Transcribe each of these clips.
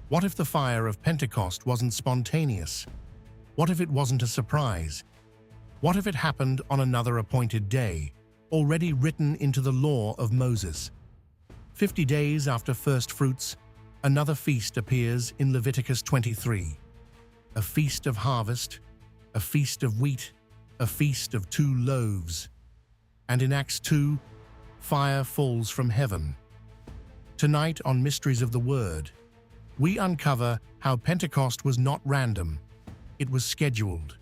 What if the fire of Pentecost wasn't spontaneous? What if it wasn't a surprise? What if it happened on another appointed day, already written into the law of Moses? 50 days after Firstfruits, another feast appears in Leviticus 23. A feast of harvest, a feast of wheat, a feast of 2 loaves. And in Acts 2, fire falls from heaven. Tonight on Mysteries of the Word, we uncover how Pentecost was not random, it was scheduled.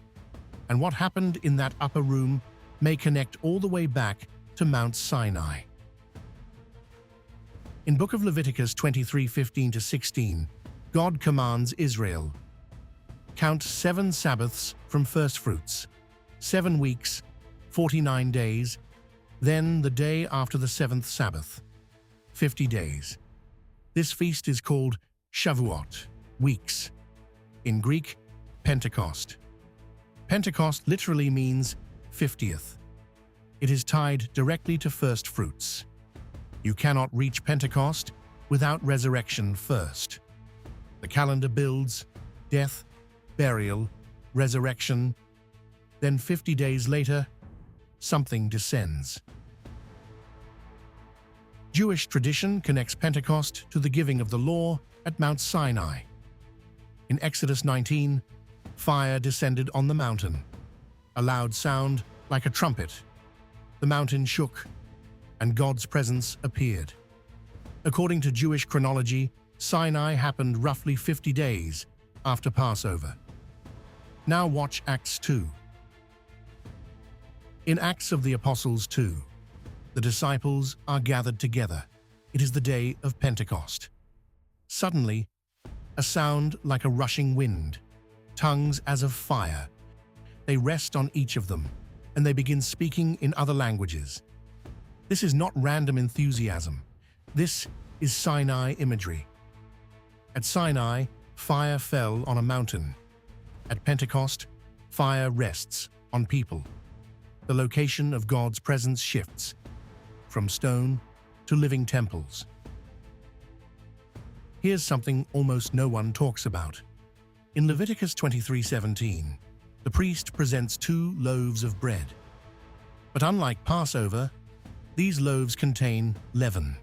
And what happened in that upper room may connect all the way back to Mount Sinai. In Book of Leviticus 23:15-16, God commands Israel, "Count 7 Sabbaths from Firstfruits, 7 weeks, 49 days, then the day after the 7th Sabbath, 50 days. This feast is called Shavuot, weeks. In Greek, Pentecost. Pentecost literally means 50th. It is tied directly to Firstfruits. You cannot reach Pentecost without resurrection first. The calendar builds death, burial, resurrection. Then 50 days later, something descends. Jewish tradition connects Pentecost to the giving of the law at Mount Sinai. In Exodus 19, fire descended on the mountain. A loud sound like a trumpet. The mountain shook, and God's presence appeared. According to Jewish chronology, Sinai happened roughly 50 days after Passover. Now watch Acts 2. In Acts of the Apostles 2, the disciples are gathered together. It is the day of Pentecost. Suddenly, a sound like a rushing wind, tongues as of fire. They rest on each of them, and they begin speaking in other languages. This is not random enthusiasm. This is Sinai imagery. At Sinai, fire fell on a mountain. At Pentecost, fire rests on people. The location of God's presence shifts from stone to living temples. Here's something almost no one talks about. In Leviticus 23:17, the priest presents 2 loaves of bread. But unlike Passover, these loaves contain leaven.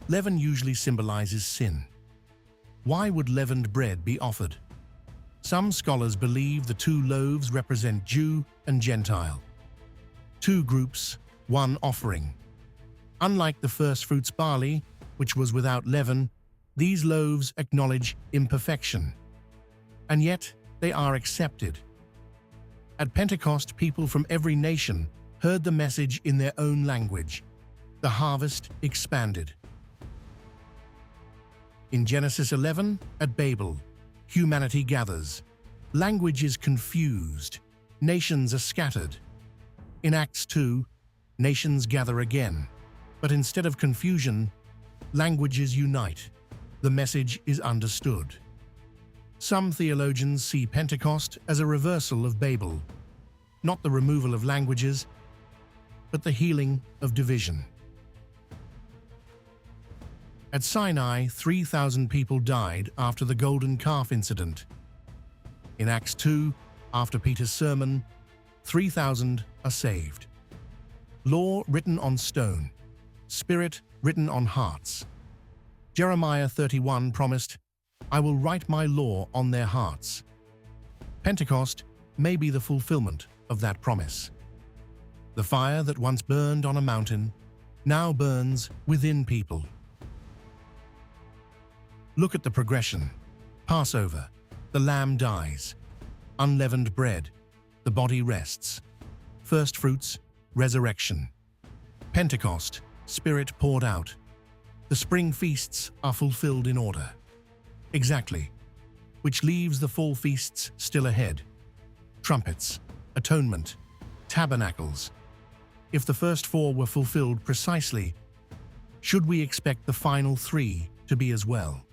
Leaven usually symbolizes sin. Why would leavened bread be offered? Some scholars believe the 2 loaves represent Jew and Gentile. 2 groups, 1 offering. Unlike the firstfruits barley, which was without leaven, these loaves acknowledge imperfection. And yet, they are accepted. At Pentecost, people from every nation heard the message in their own language. The harvest expanded. In Genesis 11, at Babel, humanity gathers. Language is confused. Nations are scattered. In Acts 2, nations gather again. But instead of confusion, languages unite. The message is understood. Some theologians see Pentecost as a reversal of Babel, not the removal of languages, but the healing of division. At Sinai, 3,000 people died after the golden calf incident. In Acts 2, after Peter's sermon, 3,000 are saved. Law written on stone, Spirit written on hearts. Jeremiah 31 promised, "I will write my law on their hearts." Pentecost may be the fulfillment of that promise. The fire that once burned on a mountain now burns within people. Look at the progression. Passover, the lamb dies. Unleavened bread, the body rests. Firstfruits, resurrection. Pentecost, Spirit poured out. The spring feasts are fulfilled in order. Exactly. Which leaves the fall feasts still ahead. Trumpets, atonement, tabernacles. If the first 4 were fulfilled precisely, should we expect the final 3 to be as well?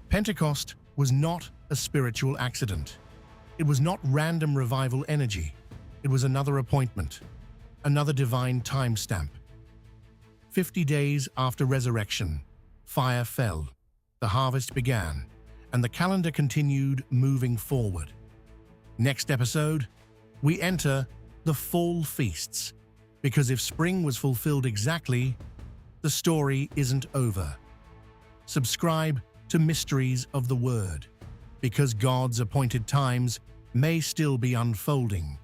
Pentecost was not a spiritual accident. It was not random revival energy. It was another appointment, another divine timestamp. 50 days after resurrection, fire fell. the harvest began, and the calendar continued moving forward. Next episode, we enter the fall feasts, because if spring was fulfilled exactly, the story isn't over. Subscribe to Mysteries of the Word, because God's appointed times may still be unfolding.